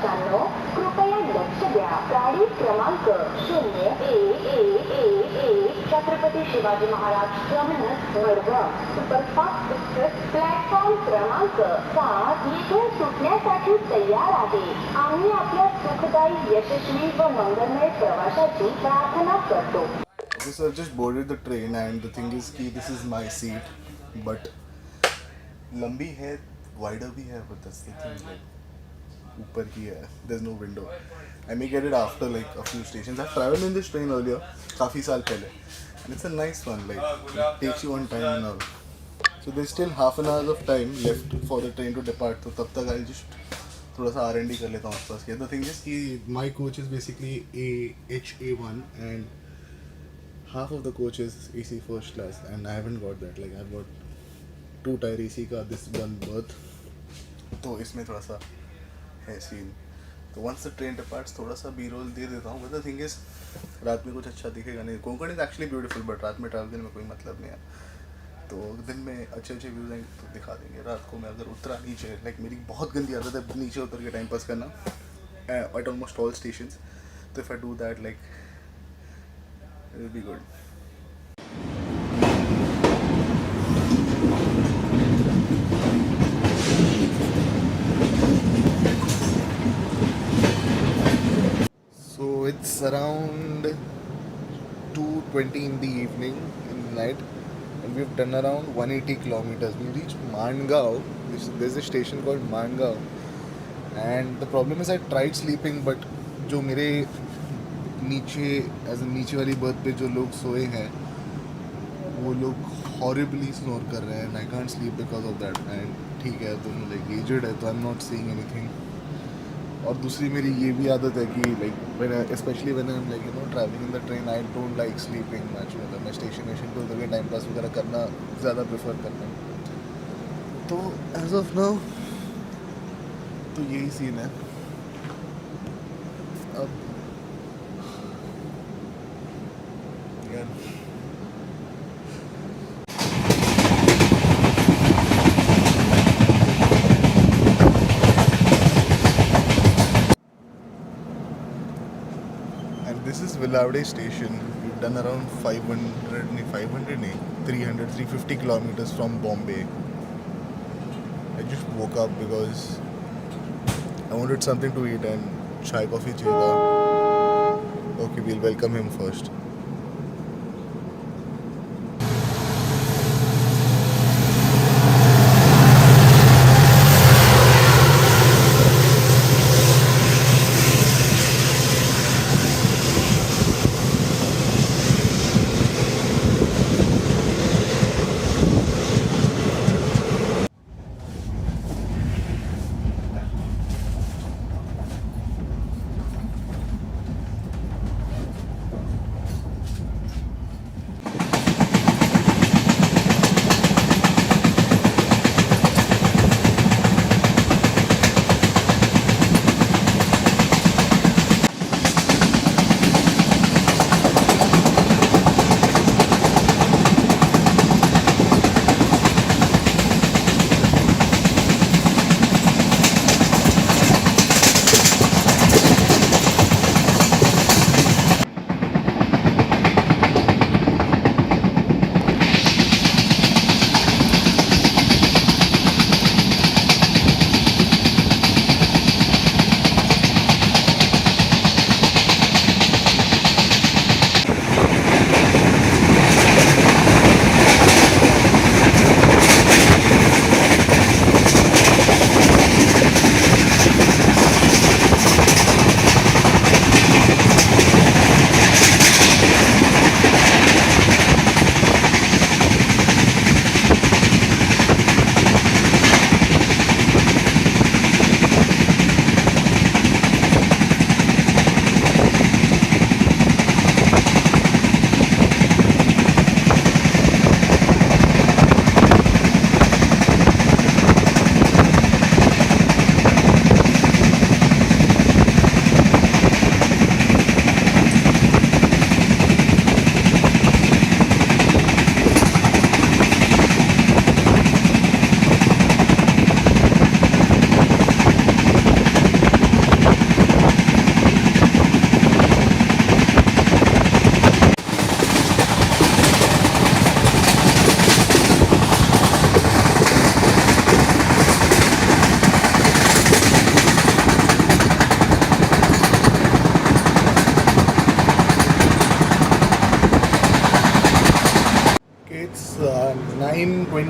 प्रवाशांनो कृपया लक्ष द्या. गाडी क्रमांक 0111 Chhatrapati Shivaji Maharaj terminus Madgaon superfast express platform क्रमांक 7 येथून सुटण्यासाठी तयार आहे. आम्ही आपल्या सुखदायी यशस्वी व मंगलमय प्रवासाची प्रार्थना करतो. Okay, so I just boarded the train and the thing is कि this is my seat, but लंबी है, wider भी है, but that's the thing, like ऊपर की है, there's no window. I may get it after like a few stations. I've traveled in this train earlier, काफ़ी साल पहले, and it's a nice one. Like it takes you on time and all. So there's still half an hour of time left for the train to depart. तो तब तक I'll just थोड़ा सा R&D कर लेता हूँ आसपास के. The thing is कि my coach is basically HA1 and half of the coach is AC first class and I haven't got that. Like I've got 2-tier AC का this one berth, तो इसमें थोड़ा सा है सीन. तो once the train departs थोड़ा सा B-roll दे देता हूँ. But the thing is रात में कुछ अच्छा दिखेगा नहीं. Konkan is actually beautiful but रात में ट्रैवल करने में कोई मतलब नहीं है. तो दिन में अच्छे अच्छे व्यूज़ आएंगे तो दिखा देंगे. रात को मैं अगर उतरा नीचे, लाइक मेरी बहुत गंदी आदत है नीचे उतर के टाइम पास करना at almost all stations. तो if I do that, like it will be good. So it's around 2:20 in the evening, in the night, and we've done around 180 kilometers. We reached Mangaon. There's a station called Mangaon, and the problem is I tried sleeping, but जो मेरे नीचे नीचे वाली birth पे जो लोग सोए हैं वो लोग हॉरिबली स्नोर कर रहे हैं. I can't sleep because of that. And ठीक है, तुम लाइक एजड है तो I am not seeing anything. और दूसरी मेरी ये भी आदत है कि like specially when I am like travelling in the train, I don't like sleeping much. मतलब मैं स्टेशन पे उतर के टाइम पास वगैरह करना ज़्यादा प्रेफर करता हूँ. तो एज ऑफ नाउ तो यही सीन है. अब यार this is Villavade station. We've done around 350 kilometers from Bombay. I just woke up because I wanted something to eat and chai coffee चाहिए. Okay, we'll welcome him first.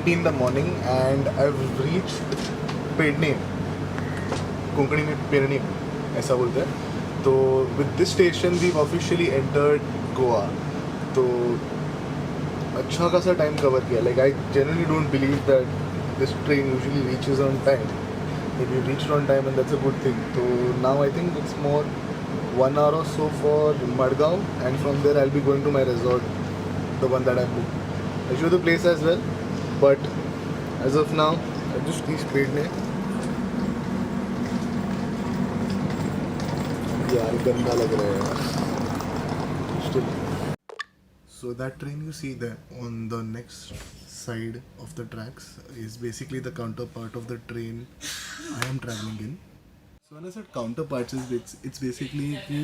8:20 in the morning and I've reached Pernem. Konkani में पेरणी ऐसा बोलते हैं. तो with this station we've officially entered Goa. तो अच्छा खासा टाइम कवर किया. Like I genuinely don't believe that this train usually reaches on time. But we reached on time and that's a good thing. So now I think it's more 1 hour or so for Madgaon, and from there I'll be going to my resort, the one that I booked. I'll show you the place as well, but as of now I'll just reached Pedne. यार गंदा लग रहा है यार. Still. So that train you see there on the next side of the tracks is basically the counterpart of the train I am traveling in. So when I said counterparts, it's basically कि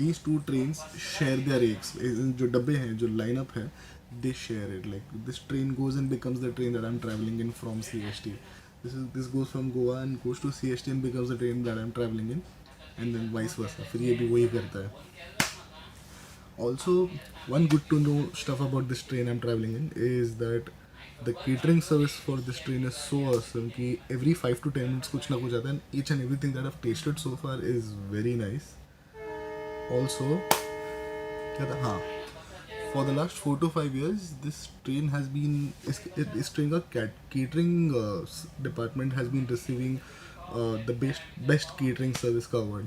these two trains share their rakes. जो डब्बे हैं, जो lineup है, they share it. Like this train goes and becomes the train that I'm traveling in from CST. This goes from Goa and goes to CST and becomes the train that I'm traveling in, and then vice versa. फिर ये भी वही करता है. Also, one good to know stuff about this train I'm traveling in is that the catering service for this train is so awesome कि every 5 to 10 minutes कुछ ना कुछ आता है. And each and everything that I've tasted so far is very nice. Also, क्या था? हाँ, for the last 4 to 5 years, this train has been इस train का catering department has been receiving the best catering service का award.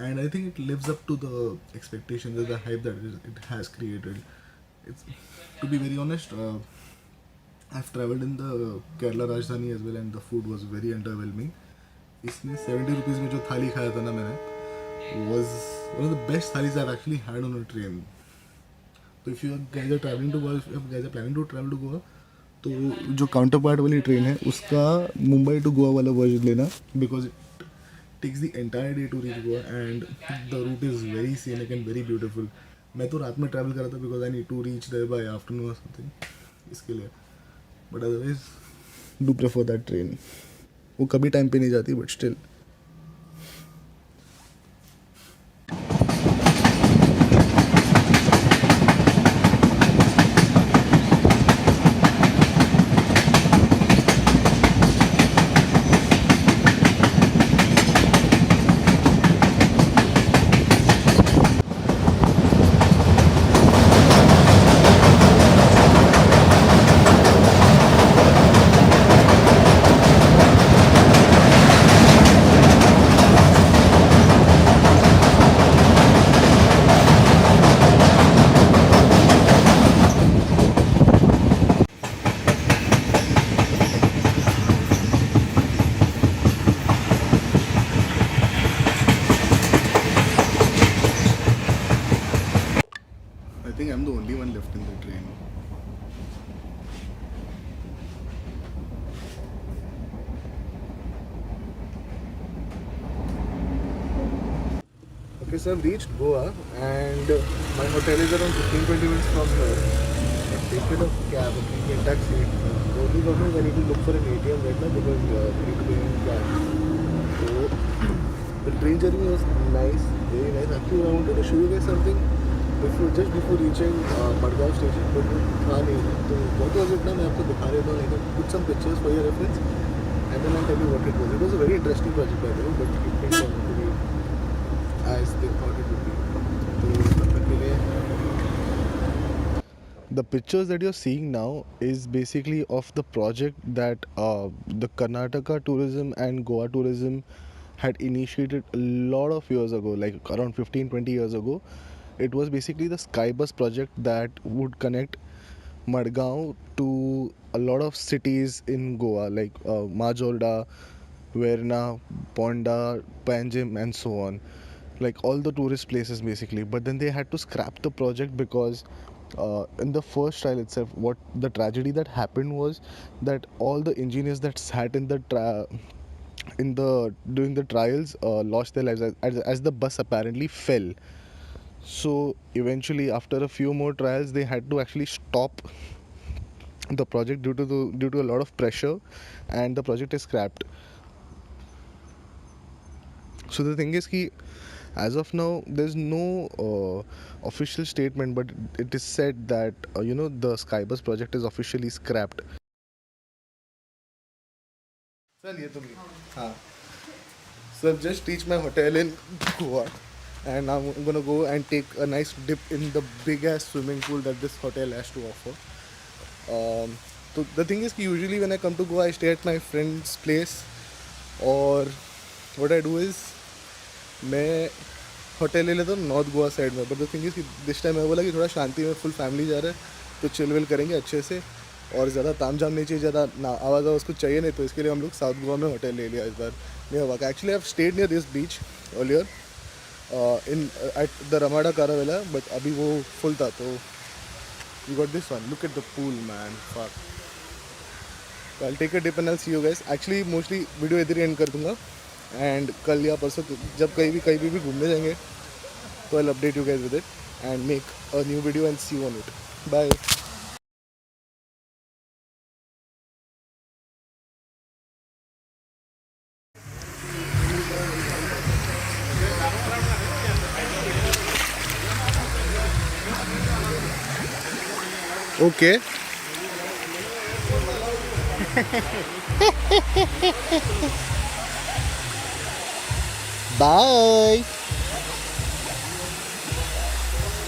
And I think it lives up to the expectations and the hype that it has created. It's, to be very honest, I've traveled in the Kerala Rajdhani as well, and the food was very underwhelming. इसमें 70 rupees में जो थाली खाया था ना मैंने, was one of the best thalis I've actually had on a train. तो if you guys are traveling to Goa, if you guys are planning to travel to Goa, तो जो काउंटरपार्ट वाली ट्रेन है उसका मुंबई टू गोवा वाला version लेना, because it takes the entire day to reach Goa and the route is very scenic and very beautiful. मैं तो रात में ट्रैवल कर रहा था because I need to reach there by afternoon और समथिंग, इसके लिए. But otherwise do prefer that train. वो कभी टाइम पे नहीं जाती but still. I think I'm the only one left in the train. Okay, so I've reached Goa and my hotel is around 15-20 minutes from here. I've taken a cab, a taxi. The only problem is I need to look for an ATM right now because I need to pay in cash. So the train journey was nice, very nice. Actually, I wanted to show you guys something just before reaching Madgaon station, but वो था नहीं. तो what was it ना, मैं आपको दिखा देता हूँ. Like I put some pictures for your reference and then I'll tell you what it was. It was a very interesting project by the way, but it didn't turn out to be as they thought it would be. तो तब तक के लिए the pictures that you're seeing now is basically of the project that the Karnataka tourism and Goa tourism had initiated a lot of years ago, like around 15-20 years ago. It was basically the Skybus project that would connect Madgaon to a lot of cities in Goa, like Majorda, Verna, Ponda, Panjim, and so on. Like all the tourist places basically. But then they had to scrap the project because in the first trial itself, what the tragedy that happened was that all the engineers that sat in the during the trials lost their lives as the bus apparently fell. So eventually, after a few more trials, they had to actually stop the project due to a lot of pressure, and the project is scrapped. So the thing is, कि as of now, there's no official statement, but it is said that the Skybus project is officially scrapped. चल ये तो भी हाँ. So I've just reached my hotel in Goa, and now I'm gonna go and take a nice dip in the big ass swimming pool that this hotel has to offer. So the thing is कि usually when I come to Goa I stay at my friend's place, और what I do is मैं hotel ले लेता हूँ north Goa side में. But the thing is कि this time मैं बोला कि थोड़ा शांति में फुल फैमिली जा रहा है तो चिल विल करेंगे अच्छे से, और ज़्यादा ताम झाम नहीं चाहिए, ज़्यादा ना आवाज़ उसको चाहिए नहीं, तो इसके लिए हम लोग साउथ गोवा में होटल ले लिया इस बार. नियर वाका actually I have stayed near this beach earlier in at the Ramada Caravela, but अभी वो फुल था तो we got this one. Look at the pool man, fuck. तो I take a dip and I see you guys. Actually mostly video इधर ही and कर दूंगा, and कल या परसों जब कहीं भी घूमने जाएंगे तो I update you guys with it and make a new video and see you on it. Bye. Okay. Bye.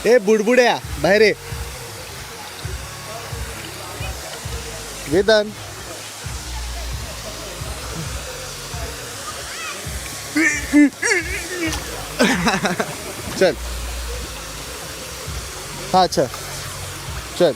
ए बुडबुड्या बाहेर ये. वेदांत. चल. हाँ अच्छा चल.